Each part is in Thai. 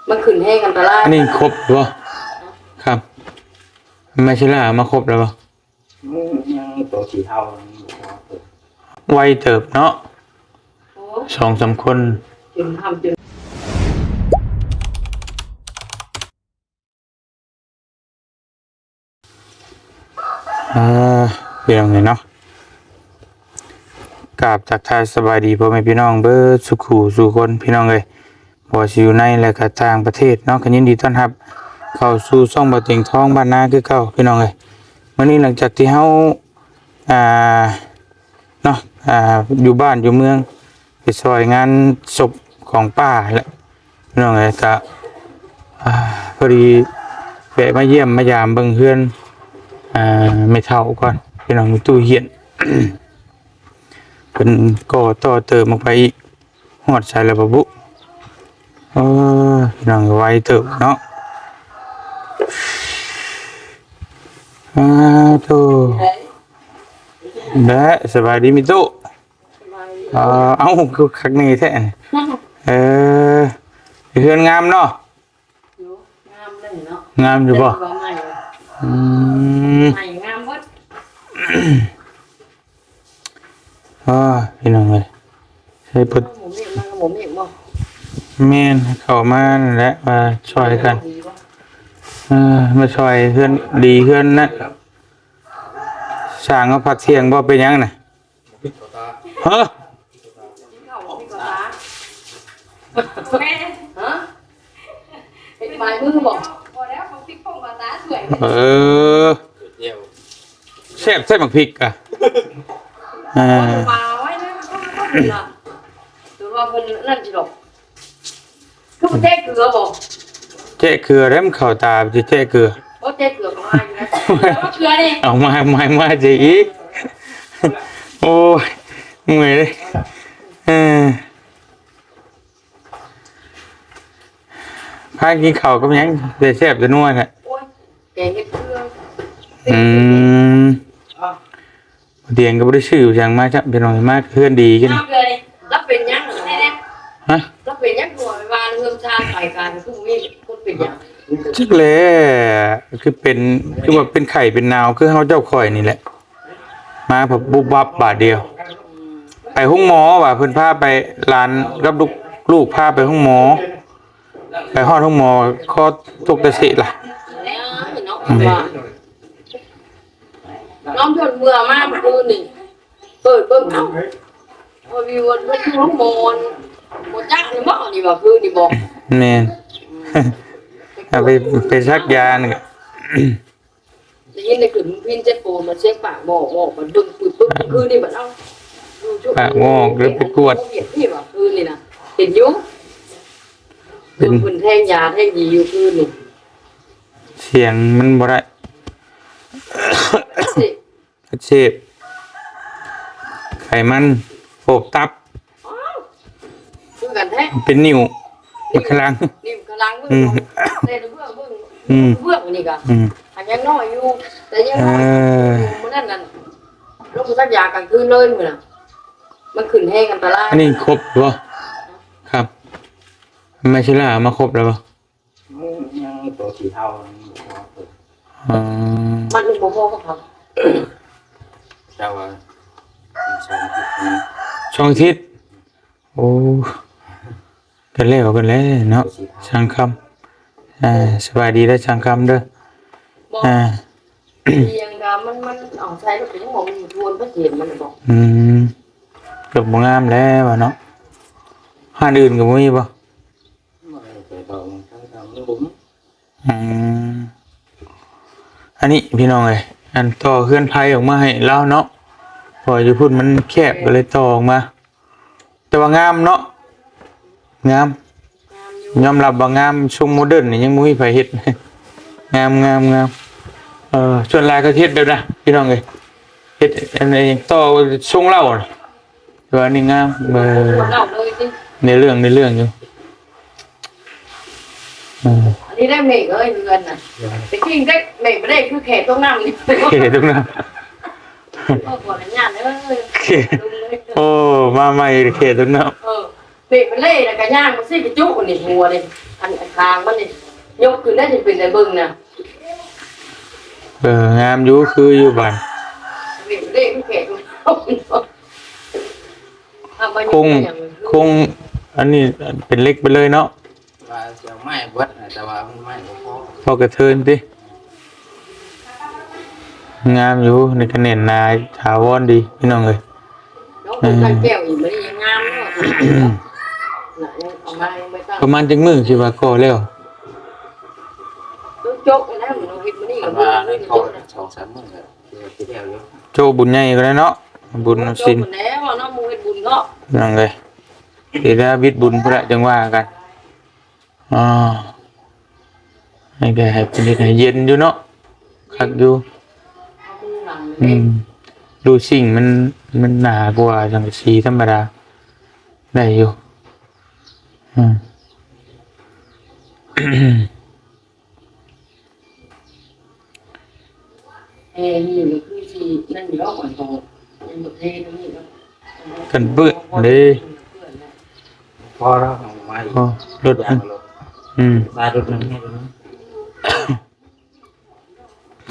มันขึ้นแห้งอันตราย อันนี้ครบหรือเปล่าครับไม่ใช่ล่ะมาครบแล้วเปล่า ยังตัวสีเทา ไวเติบเนาะ โอ้ 2-3 คน จนทำจน พี่น้องเนาะกราบจากทายสบายดีพ่อแม่พี่น้องเบิดสุขูสู่คนพี่น้องเลยบ่ว่าสิอยู่ในและก็ต่างประเทศเนาะก็ยินดีต้อนรับเข้าสู่ช่องบ่เต็งท้องบ้านนาคือเก่าพี่น้องเลยมื้อนี้หลังจากที่เฮาอ่าเนาะอยู่บ้านอยู่เมืองไปซอยงานศพของป้าแหละพี่น้องเลยก็พอดีแวะมาเยี่ยมมายามเบิ่งเฮือนไม่เท่าก่อนพี่น้องมีตู้เฮียน เป็นก่อต่อเติมลงไปอีกหอดใส่ระบบบุพี่น้องไวเติบเนาะโธ่และสบายดีมิตุเอ้าคือคักนี่แท้เฮือนงามเนาะ งามเลยเนาะ งามอยู่บ่ ใหม่ใหม่งามหมด พี่น้องเลยใช้พุทธ หมูเมียบ่ แม่นเข้ามานั่นแหละมาช่วยกันมาช่วยเพื่อนดีเพื่อนนั่นสร้างเอาผักเที่ยงบ่เป็นยังน่ะเฮ้อ แม่ฮะเป็นปลายมือบอก พอแล้วเขาพริกพงกับตาสวย แซ่บใส่หมักพริกอ่ะ มาไว้นะก็เป็นละหรือว่าเป็นนั่นจิหรอกคือมันเจ๊เกลือบอก เจ๊เกลือเริ่มเข้าตาจะเจ๊เกลือ เพราะเจ๊เกลือก็มาอยู่นะแล้วเกลือนี่ เอามาจะอีกโอ้ยเมื่อยเลยพากินข้าวก็ยังแต่แซ่บจะนวดอ่ะ โอ้ยแกงเห็ดเกลือ เตียงก็ไม่ได้ชื่ออย่างมากจ้ะเป็นหน่อยมากเพื่อนดีกัน น้ำเลยรับเป็นยังไงเนี่ย ฮะ รับเป็นยังตัวไปวานเงินชาติไก่การคือมีคนเป็นยัง จักเลยคือเป็นคือว่าเป็นไข่เป็นนาวคือเขาเจ้าข่อยนี่แหละมาแบบบุบบับบาทเดียว ไปห้องหมอว่ะเพิ่นพาไปร้านกับลูกพาไปห้องหมอไปฮอดห้องหมอข้อตกตะสิล่ะ แล้วน้องว่าน้องชนเมื่อมากคืนนี่เปิดเบิ่งเอ้าพอวิวมันเป็นห้องมอนหมดจักนี่บ่นี่บ่คือนี่บอก แม่น เอาไปซักยานี่ ได้ยินได้ขึ้นพินเจ็ดโปนมาเช็คปากบอกมันดึงปึ๊บคือนี่มันเอาปากงอกหรือไปกวดนี่บ่คือนี่นะเห็นอยู่เป็นคนแท่งยาแท่งยีอยู่คือนี่ เสียงมันบ่ได้ อักเสบไขมันโอบตับ คือกันแท้ เป็นนิ้วมันกำลัง นี่กำลังเบิ่งเล่นเบื้องนี่ก็อันยังน้อยอยู่แต่ยังน้อยมันนั่นลูกสักยากลางคืนเลยมื้อน่ะมันขึ้นแห้งอันตราย อันนี้ครบหรือเปล่าครับไม่ใช่ล่ะมาครบแล้วเปล่า ยังตัวสีเทา มันบ่พอครับ เจ้าว่าช่องทิศโอ้กันแล้วเนาะช่างคำสบายดีได้ช่างคำเด้อ บอกเรียงดามันเอาใช้แล้วเป็นหมองอยู่ทวนพระเศียรมันบอก เกือบบ่งามแล้วเนาะห้านอื่นก็บ่มีบ่ แต่เราทำนี่บุ๋ม อันนี้พี่น้องเอ้ยอันต่อเคลื่อนไผออกมาให้เราเนาะพออยู่พุ่นมันแคบก็เลยต่อออกมาแต่ว่างามเนาะงามยอมรับว่างามทรงโมเดิร์นนี่ยังบ่มีไผเฮ็ด งามส่วนลายก็เฮ็ดแบบนะพี่น้องเอ้ยเฮ็ดอันนี้ต่อทรงเล่าน่ะแต่ว่านี่งามเล่าเลยสิ ในเรื่องอยู่ อันนี้ได้เมฆเอ้ยเงินน่ะแต่จริงได้เมฆไม่ได้คือแขกต้องนั่งนี่ โอเคทุกนะ ก่อนงานเลย โอ้มาใหม่เขตทุกนะ เมฆมันเล่แล้วก็ย่างมันซี่กระจุกนี่หัวเลย อันทางมันนี่ยกขึ้นได้จะเป็นได้เบิ่งน่ะ งามอยู่คืออยู่บ้าน เด็กเด็กแขกคงอันนี้เป็นเล็กไปเลยเนาะ ว่าจะไม่เบิดนะแต่ว่ามันไม่พอ พอกระเทินติงามอยู่ในคะแนนนายถาวรดีพี่น้องเอ้ย น้องเป็นการแก้วอีกมันยังงามเนาะเอามาไม่ต้อง ประมาณจังมื้อสิว่าก่อแล้ว โจกนะมันเฮ็ดมันนี่ แต่ กับ ว่าใน นี่ เขา2-3 มื้อแล้วที่เดียวอยู่ โชคบุญใหญ่ก็ได้เนาะบุญ โจ ศี ก ล แล้วเนาะมูเฮ็ดบุญเนาะ พี่น้องเอ้ยสิได้วิทย์บุญพุ่นละจังว่ากันอ๋อให้แกให้เป็นให้เย็นอยู่เนาะคักอยู่ เอามือหลัง อืมดูสิ่งมันหนากว่าสังกะสีธรรมดาได้อยู่อืม นี่ก็คือสินั่นอยู่แล้วก่อนโตยังบ่เทตรงนี้เนาะ กันเปื้อนเด้ พอแล้วเอามาอีก อ๋อรถอัน รถ อืม สายรถนึงให้ดูนะ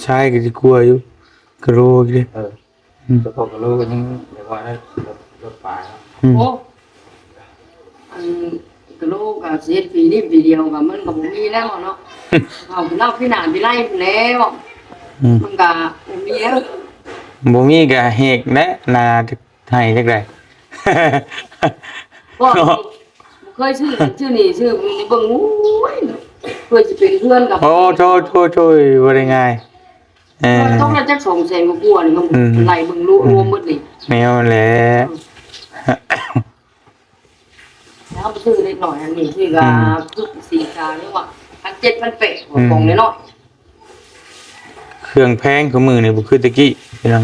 ใช่ก็สิกลัวอยู่กระโรกดิ อืม ตัวพวกก็รู้กันยังเดี๋ยวว่าได้รถป่าครับ อืม โอ้อันกะโลกะเสียปีนี้ปีเดียวก็มันก็บ่มีแล้วเนาะเอาไปเล่าพี่หนานพี่ไล่แล้ว อืม มันก็บ่มีแล้ว บ่มีก็เฮกแนะนาให้จักได๋ บ่เคยชื่อนี่ชื่อนี่เบิ่งโอ้ยเพื่อสิเป็นเพื่อนกับ โอ้โทบ่ได้ง่ายเออ ต้องน่าจะ200,000กว่านี่มันไล่เบิ่งรวมหมดนี่ แนวแหละ แล้วไปซื้อเล็กน้อยอันนี้คือก็คือสีกาเรียกว่า1,700 1,800ของน้อย เครื่องแพงของมือนี่บ่คือตะกี้พี่น้อง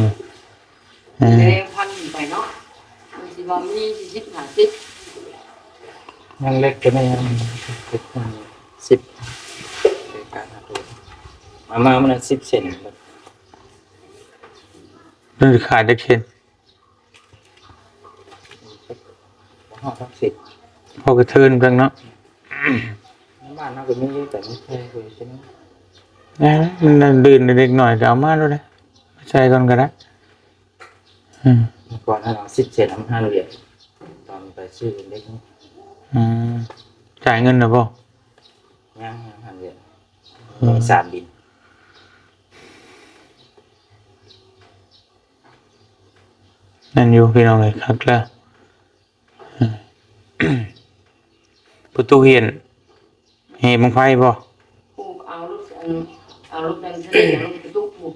เอ ๆ อ แต่พันไปเนาะมันสิว่ามี40 50 ยังเล็กก็ไม่ยังเป็น10ในการหาตัวมามัน10 เซนแบบ มันขายได้เช่น ห้องทักษิณ พอกระเทินกันเนาะ บ้านเราก็มีเยอะแต่ไม่เคยคุยใช่ไหม มันดื่นเด็กหน่อยก็เอามาแล้วเด้ใช้ก่อนก็ได้อืม เมื่อก่อนเรา10 เซน5 เหรียญตอนไปซื้อเล็กนี่ อืมจ่ายเงินน่ะบ่ ย่าง5 เหรียญมีสารบิน นั่นอยู่พี่น้องเลยครับแล้วอืม ประตูเห็นเฮบังไฟบ่ ผู้เอาลูกเอาลูกนั่นใช่เอาลูกตุ๊กผู้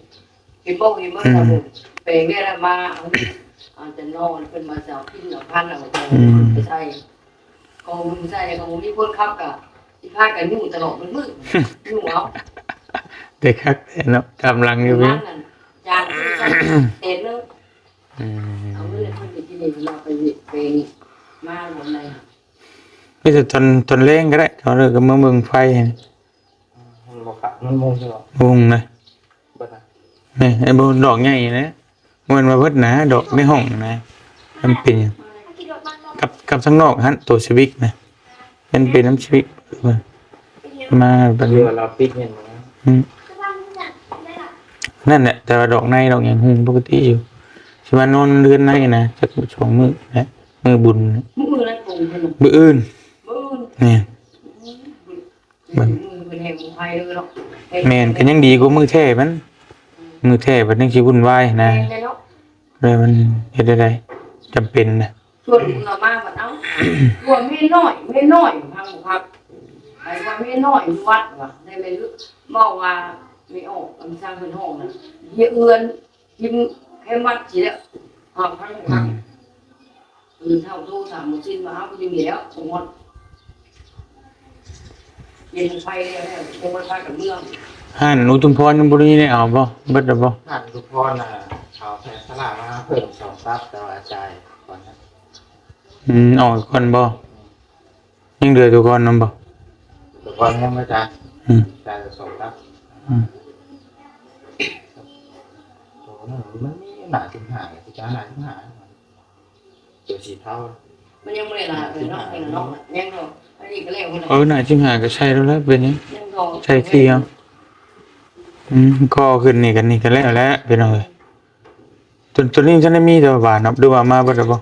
เห็นบ่เห็นบ่ครับผมแปลงได้แล้วมาเอาจะนอนเพิ่นมาเสากินเอาพันเอาไปใส่ก็มึงใส่ก็บ่มีคนขับก็สิพากันอยู่ตลอดมันมืดอยู่เอา เด็กครับเนาะกำลังอยู่พี่ นั่นน่ะจานที่ใส่เต็มเลย อืม เอาเงินเพิ่นไปที่นี่มาไปมาบนไหน ไม่แต่ตอนเล่งก็ได้ตอนเลิกก็มาเบิ่งไฟ มันบอกอะมันโมงใช่หรอ วงเลย บ้าน นี่ไอ้บ่ดอกใหญ่นะมันมาเบิดนะดอกในห้องนะมันเป็นหยังกับข้างนอกหั่นตัวชีวิกนะมันเป็นน้ำชีวิกมาบัด เรื นี้ อเราปิดเงินนะ อืมนั่นแหละแต่ว่าดอกในดอกอย่างหุงปกติอยู่สิมานอนเรือนในนะจักสองมื้อนะมื้อบุญนะ มือนั้นปรุงเพิ่น มื้ออื่น มือ นี่ มือเป็นแห่งไทยเลยเนาะ แม่นก็ยังดีกว่ามื้อแท้มันมื้อแท้บัดนี้สิวุ่นวายนะ แม่เนาะ เลยมันเฮ็ดได้จำเป็นนะ ส่วนมึงเอามาบัดเอาส่วนไม่น้อยทางครับไปว่าไม่น้อยวัดว่ะได้ไม่รู้บอกว่าไม่ออกอันสร้างเป็นห้องน่ะเฮียเอือนยิ้มแค่วัดสิแล้วหอบทั้งครับเท่าโทรถามหมดสิ้นมาเอาไปอยู่แล้วสมมติเย็นไฟแล้วคงมันไฟกับเมือง ห่านอุทุมพรยังบ่ได้เอาบ่เบิดแล้วบ่ ผ่านทุกพ่อน่ะเขาแพ้สลามาเพิ่ม2 ซับแต่ว่าจ่ายก่อนนะ ออกก่อนบ่ยังเหลือตัวก่อนนํบ่ ทุกพ่อยังไม่จ่าย อืม จ่าย2 ซับ อืม ตัวนั้นมันมีหนาถึงหายที่จ่ายหนาถึงหายตัวสีเท่า มันยังไม่ได้ละเลยเนาะยังเนาะยังเนาะอันนี้ก็แล้วคน น่าชิมหาก็ใช่แล้วละเป็นนี้ ยังเนาะ ใช่ที่เอาก็ขึ้นนี่กันนี่กันแล้วเป็นเอาเลยตัวนี้ฉันได้มีแต่ว่านับดูว่ามาบ่ได้บ่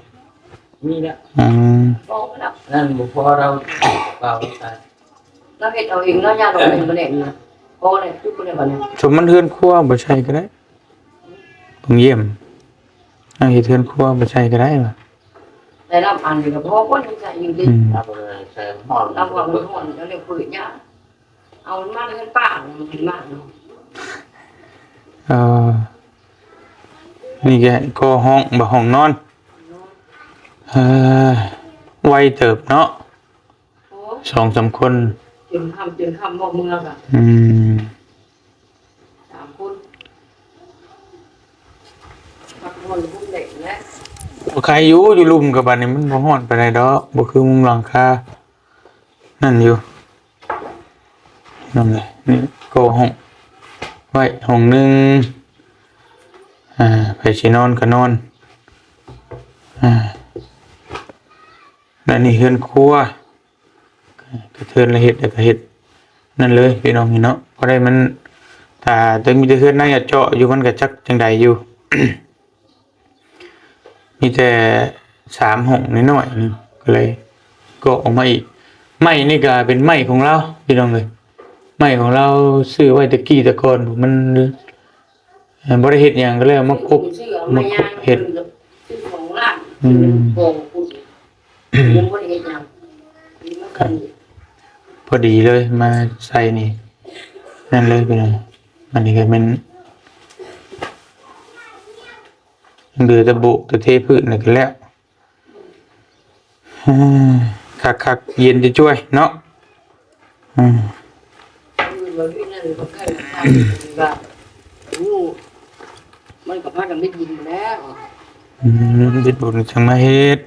มีแล้ว บอกแล้ว นั่นบุพอเราเปล่าใช่ เราเห็นเอาเองเราญาติเราเองมาเล่นนะพอเลยทุกคนเลยวันนี้ สมมันเฮือนครัวบ่ใช่ก็ได้ต้องเยี่ยมเอาเฮ็ดเฮือนครัวบ่ใช่ก็ได้ว่ะ แต่เราอ่านอยู่กับพ่อก็ยังใจอยู่ดี ครับเลยใช่หอม เราว่ามันห่อนแล้วเรียกปืนยาเอามาเงินป้ามันเป็นมากเนาะ เอ่อนี่แกก็ห้องบ่ห้องนอนเอ่อไวเติบเนาะ โอ้ 2-3 คน จนคำบอกเมืองอ่ะ 3 คนพักผ่อนพุ่งเด็กและ บ่ใครอยู่ลุมกับบัดนี้มันบ่ฮ้อนปานใดดอกบ่คือมุงหลังคานั่นอยู่นั่นแหละนี่ก็ห้องไว้ห้องหนึงไปสินอนก็นอนนั่นนี่เฮือนครัวกระเทือนละเฮ็ดแล้วก็เฮ็ดนั่นเลยพี่น้องนี่เนาะบ่ได้มันถ้าแต่มีแต่เฮือนในอะเจาะอยู่มันก็จักจังใดอยู่ มีแต่3ห้องน้อยๆนึงก็เลยก็ออกมาอีกไม้นี่ก็เป็นไม้ของเราพี่น้องเอ้ยไม้ของเราซื้อไว้ตะกี้ตะก่อนมันบ่ได้เฮ็ดหยังก็เลยเอามาคุก ชื่อเอามายางชื่อของร้านโป่งปุ๊บยังบ่ได้เฮ็ดหยังนี่มันกัน พอดีเลยมาใส่นี่นั่นเลยพี่น้องอันนี้ก็เป็นเดือตะบุตะเทพื้นนี่ก็แล้วคักๆเย็นจะช่วยเนาะมันก็พากันได้ยินแล้ว ดิดบุญจังมาเฮ็ด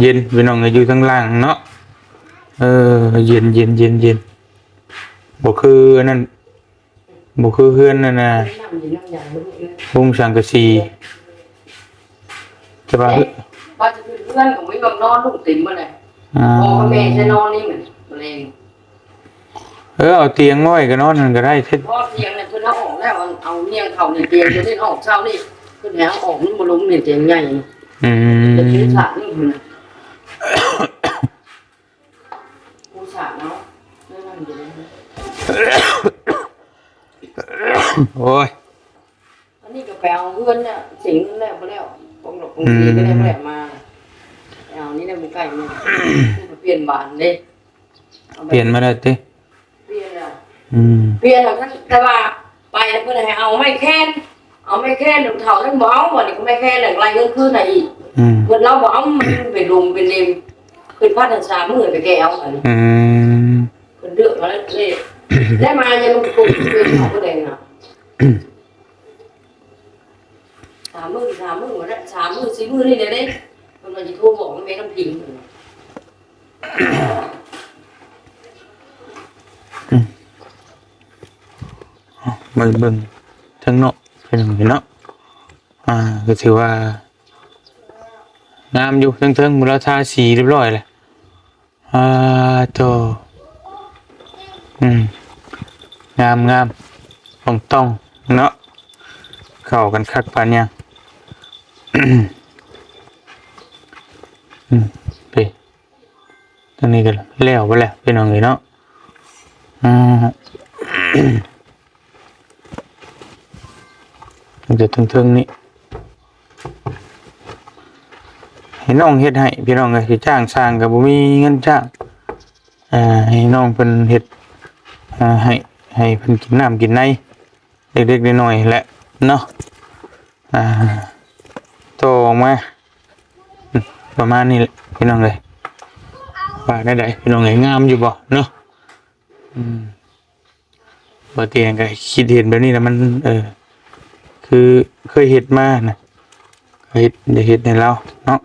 เย็นพี่น้องก็อยู่ข้างล่างเนาะเย็นบ่คืออันนั้นบ่คือเฮือนนั่นน่ะมุงสังกะสีแต่ว่า ว่าจะขึ้นเพื่อนของไม่ยอมนอนลูกติ๋มมาเลยพ่อกับแม่จะนอนนี่เหมือนตัวเอง เอาเตียงน้อยก็นอนนั่นก็ได้เท็ด พ่อเตียงเนี่ยเพิ่นเอาออกแล้วเอาเนียงเข่าเนี่ยเตียงจะได้ออกเช้านี่เพิ่นแหวออกมันบ่ล้มเนี่ยเตียงใหญ่จะซื้อฉากนี่พุ่นน่ะกูฉากเนาะนั่นอยู่เลย โอ้ย อันนี้ก็ไปเอาเพื่อนเนี่ยสิงนั่นแหละมาแล้วปงหลบปงดีก็ได้มาแล้วมาเอานี่ได้บุกไก่เนี่ยเปลี่ยนบานเด้ เปลี่ยนมาแล้วติ เปลี่ยนแล้ว Ừ. เปลี่ยนแล้วท่านแต่ว่าไปเพื่อนให้เอาไม่แค้นเอาไม่แค้นหนึ่งเท่าท่านบอกเอาวันนี้ก็ไม่แค้นหนึ่งไรเงินคืนไหนอีกเพื่อนเราบอกเอามันเป็นลมเป็นเลมขึ้นพัดชาเมื่อไปแก้วอันนี้เพื่อนเลือกมาแล้วเลยได้มาจะลงกลุ่มเป็นของผู้ใดนะ3 มื้อมาแล้ว3 มื้อ4 มื้อนี่เดี๋ยวนี้มันมาจะโทรบอกมันไม่ต้องพิง มาเบิ่งทั้งเนาะเป็นจังซี่เนาะก็ถือว่างามอยู่เทิงๆมูลค่าสีเรียบร้อยแล้วโตงามต้องเนาะเข้ากันคักปานยังไปตรงนี้กันแล้วไปแล้วเป็นจังไงเนาะมันจะทึงๆนี่ให้น้องเฮ็ดให้พี่น้องเลยสิจ้างสร้างก็บ่มีเงินจ้างให้น้องเพิ่นเฮ็ดให้เพิ่นกินน้ำกินในเล็กๆน้อยๆแหละเนาะโตออกมาประมาณนี้แหละพี่น้องเลยว่าได้พี่น้องเลยงามอยู่บ่เนาะบ่เตียงก็คิดเห็นแบบนี้แล้วมันคือเคยเฮ็ดมานะเคยได้เฮ็ดให้เราเนาะ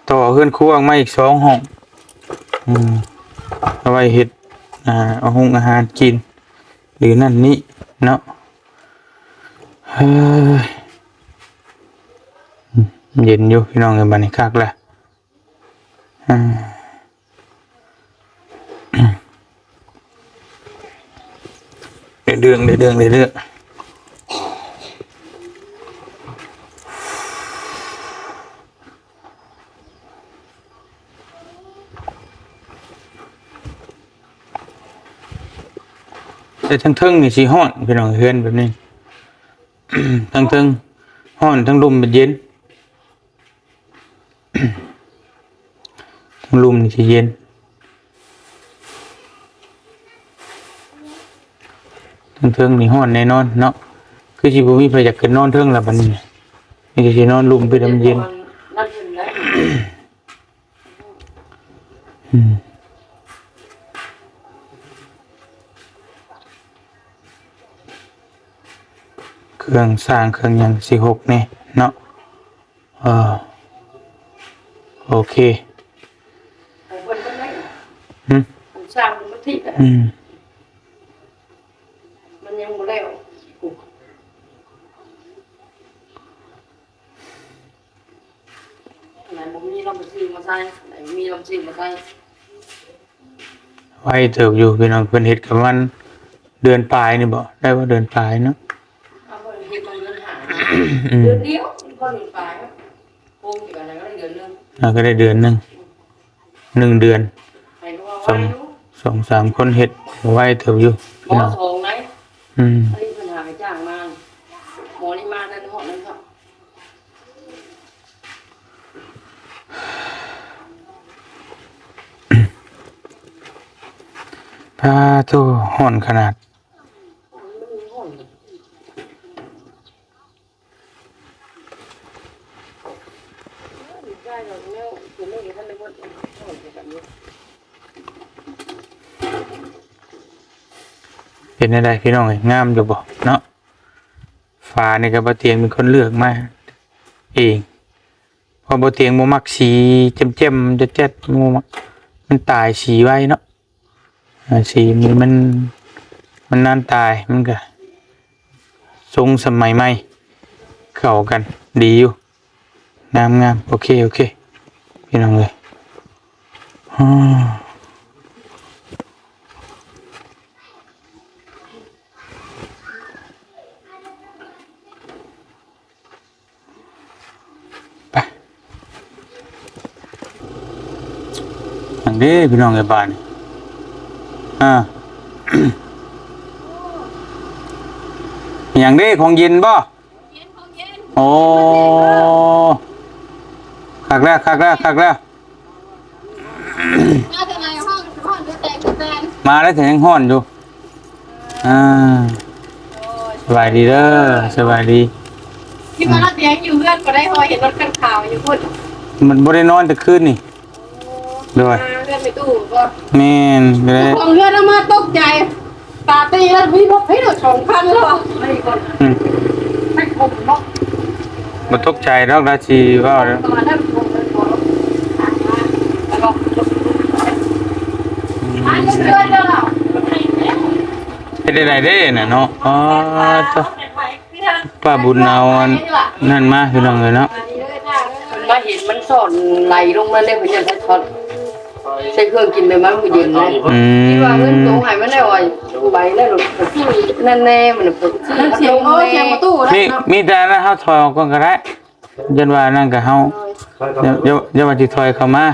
ต่อขึ้นครัวมาอีก2 ห้องเอาไว้เฮ็ดเอาห้องอาหารกินหรือนั่นนี่เนาะ เย็นอยู่พี่น้องเอ้ยบัดนี้คักแล้วเดืองแต่ทั้งเทิงนี่สิฮ้อนพี่น้องเฮือนแบบนี้ ทั้งเทิงฮ้อนทั้งลมเป็นเย็น ทั้งลมนี่สิเย็นทั้งเทิงนี่ฮ้อนแน่นอนเนาะคือสิบ่มีไผอยากขึ้นนอนเทิงแล้วบัดนี้นี่ก็สินอนลมไปดำเย็น นั่นเป็นแล้ว เครื่องสร้างเครื่องหยังสิหกนี่เนาะโอเค ของเพิ่นบ่ได้ อืม ผมสร้างมันที่แต่ อืม มันยังบ่แล้วไหนบ่มีเราไปซื้อมาใส่ไหนมีเราซื้อมาใส่ ไว้เติบอยู่พี่น้องเพิ่นเฮ็ดกับมันเดือนปลายนี่บ่ได้ว่าเดือนปลายเนาะ เอาไปเฮ็ดมาเดือนหาเดือนเดียวก็เดือนปลายครับโกงอยู่อะไรก็ได้เดือนนึง ก็ได้เดือนหนึง1 เดือน ใครก็ว่าไว้อยู่ 2-3 คนเฮ็ดไว้เติบอยู่ หมอทองไหน อืม อันนี้ปัญหาไปจ้างมาหมอนี่มานั่นเหาะนั่นครับ พาโตฮ้อนขนาดเป็นอะไรพี่น้องเอ้ยงามอยู่บ่เนาะฟ้านี่ก็บ่เตียงเป็นคนเลือกมาเองเพราะบ่เตียงบ่มักสีเจ้มๆแจ๊ดๆบ่มักมันตายสีไว้เนาะสีมันนานตายมันก็ทรงสมัยใหม่เข้ากันดีอยู่งามโอเคพี่น้องเอ้ยไปอันนี้พี่น้องเอ้ยบ้านนี่อย่างนี้ของเย็นบ่ เย็นของเย็น โอ้คักแล้ว มาจากไหนห้องจะแตก มาแล้วแต่ยังห้อนอยู่สบายดีเด้อสบายดี ที่มาเตียงอยู่เพื่อนก็ได้พอเห็นรถกันข่าวอยู่พูด มันบ่ได้นอนแต่คืนนี่ด้วย เพื่อนไปตู้ก็ แม่นก็ได้ ของเพื่อนมาตกใจปาร์ตี้แล้วมีพวกให้เรา2,000แล้ว ไม่ก่อนไม่คมเนาะ บ่ตกใจดอกราชีว่าเด้อ ตอนนั้นคงมันพอแล้วก็ อันนี้เพื่อนเรา เฮ็ดได้เด้น่ะเนาะตป้าบุญเอาอันนั่นมาพี่น้องเอ้ยเนาะ มาเห็นมันสอนไหลลงมาเลยเพิ่นจะช็อตใช้เครื่องกินไปมันก็เย็นเลยที่ว่าเงินตรงให้มันได้ว่าไปแล้วหลุดนั่นแน่มันเปิด เสียงเสียงประตูแล้ว นี่มีแต่นั้นเฮาถอยออกก่อนก็ได้ยันว่านั่นก็เฮาอย่าว่าสิถอยเข้ามา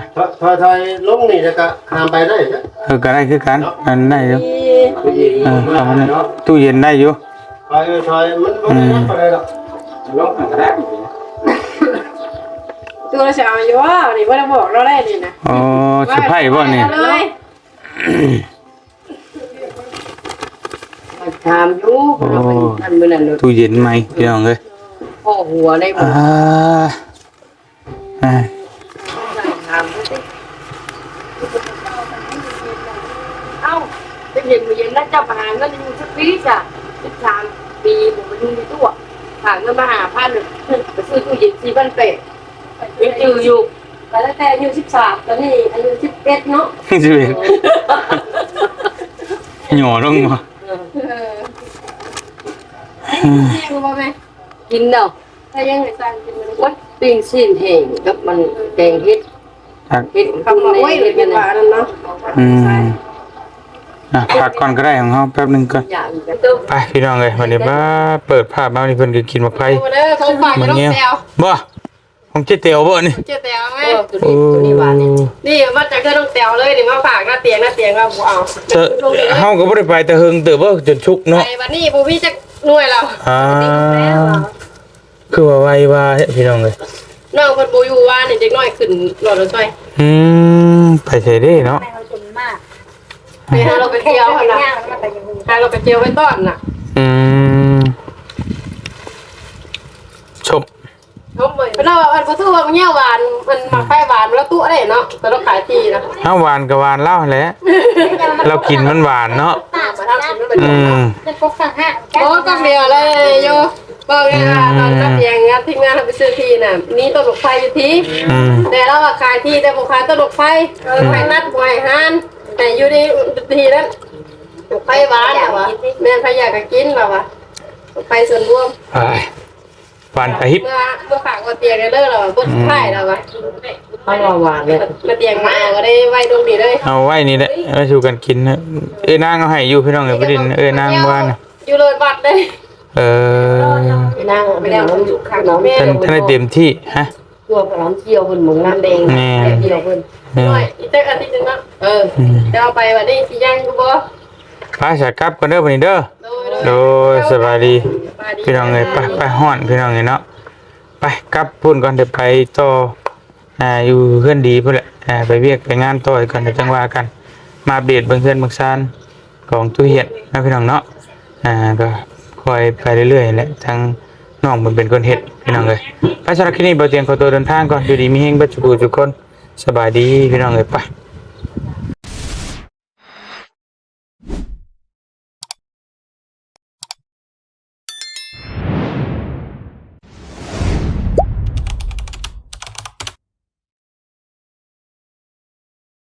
ถอยลงนี่แล้วก็ข้ามไปได้จ้ะ ก็ได้คือกันอันได้อยู่เข้ามาเนี่ยตู้เย็นได้อยู่ ถอยมันบ่ได้นักอะไรหรอกลงก็ได้ ตัวเสียงอยู่ว่านี่ว่าจะบอกเราได้นี่นะ อ๋อสิไผบ่นี่ เลย ถามอยู่เราไปนั่นมื้อนั้นเลย ตู้เย็นใหม่พี่น้องเอ้ย พ่อหัวในหมู่ ถามเอ้าจะเย็นมื้อเย็นแล้วเจ้าไปหาเงินอยู่สักปีจ้ะ13ปีผมไปดูในตู้หาเงินมา5,000ไปซื้อตู้เย็น4,800ยังจืออยู่ แต่ตั้งแต่อายุ13ตอนนี้อายุ11เนาะ สิเว้ยหย่อลงมา แม่รู้ป่ะแม่ กินเนาะ ถ้ายังไงสั่งกินมัน โอ๊ย ปิ้งสิ้นแห้งกับมันแกงเฮ็ด ครับ เฮ็ด คำว่าโอ้ยเลยเป็นว่านั่นเนาะ อืมพักก่อนก็ได้ของเฮาแป๊บหนึงก่อน อย่างกันเด้อ ไปพี่น้องเอ้ยวันนี้มาเปิดภาพมาวันนี้เพิ่นก็กินมะไฟ เด้อของฝาก มั จะ น ต้อง เงี้ย แซว บ่ของเจ๊เตียวบ่นี่ เจ๊แตวไง ตัวนี้หวานนี่ นี่มาจากเธอต้องแตวเลยนี่มาฝากหน้าเตียงก็บ่เอา เฮาก็บ่ได้ไปแต่เฮิงเติบบ่จนชุกเนาะ ไปวันนี้บูวี่จะหน่วยเรา อ่าคือว่าไวว่าเฮ็ดพี่น้องเอ้ย น้องคนบูอยู่ว่านี่เด็กน้อยขึ้นรถรถไฟ ไปใส่ได้เนาะ ไปหาเราไปเที่ยวกันนะหาเราไปเที่ยวไปต้อนน่ะ อืมชม เป็นเราอันประตูมันเงี้ยหวานมันมาไฟหวานแล้วตู้อะไรเนาะแต่เราขายทีนะ เฮาหวานก็หวานเล่าแหละเรากินมันหวานเนาะ มาทำกินมันเป็น อืม โอ้ก็เดียวเลยโยบอกไงว่าตอนรับยังงานที่งานทำไปซื้อทีน่ะนี่ต้นดอกไฟอยู่ที อืม แต่เราขายทีแต่ผมขายต้นดอกไฟไฟนัดหวยฮานแต่อยู่ในทีนั้นดอกไฟหวานเหรอวะแม่พยากกินเหรอวะดอกไฟส่วนรวม ไปหวานไปฮิป เมื่อฝากก็เตียงกันเลยเหรอบนไข่เหรอวะ เอาหวานเลย มาเตียงมาก็ได้ไว้ตรงนี้เลย เอาไว้นี่แหละไว้สู่กันกินนะนางเอาให้อยู่พี่น้องเอ้ยบ่ดินนางว่านะ อยู่เลยบัดเลย นั่งไปแล้วมันอยู่ข้างน้องแม่ ท่านได้เต็มที่ฮะ ตัวพร้อมเที่ยวเพิ่นหมองน้ำแดงเที่ยวเพิ่น หน่อยอีกสักอาทิตย์นึงนะเดี๋ยวเอาไปวันนี้สิยังกูบ่ ไปสากลับกันเด้อบัดนี้เด้อโดยสบายดีพี่น้องเอ้ยไปฮ้อนพี่น้องเอ้ยเนาะไปกลับพุ่นก่อนเดี๋ยวไปต่ออยู่เพื่อนดีพุ่นแหละไปเวียกไปงานต่ออีกก่อนเดี๋ยวจังว่ากันมาอัปเดตเบิ่งเพื่อนเบิ่งซานของตู้เฮียนนะพี่น้องเนาะก็คอยไปเรื่อยๆแหละทางน้องมันเป็นคนเฮ็ดพี่น้องเอ้ยไปสำหรับคลิปนี้บ่เตียงขอตัวเดินทางก่อนอยู่ดีมีแฮงเบิดทุกผู้ทุกคนสบายดีพี่น้องเอ้ยไป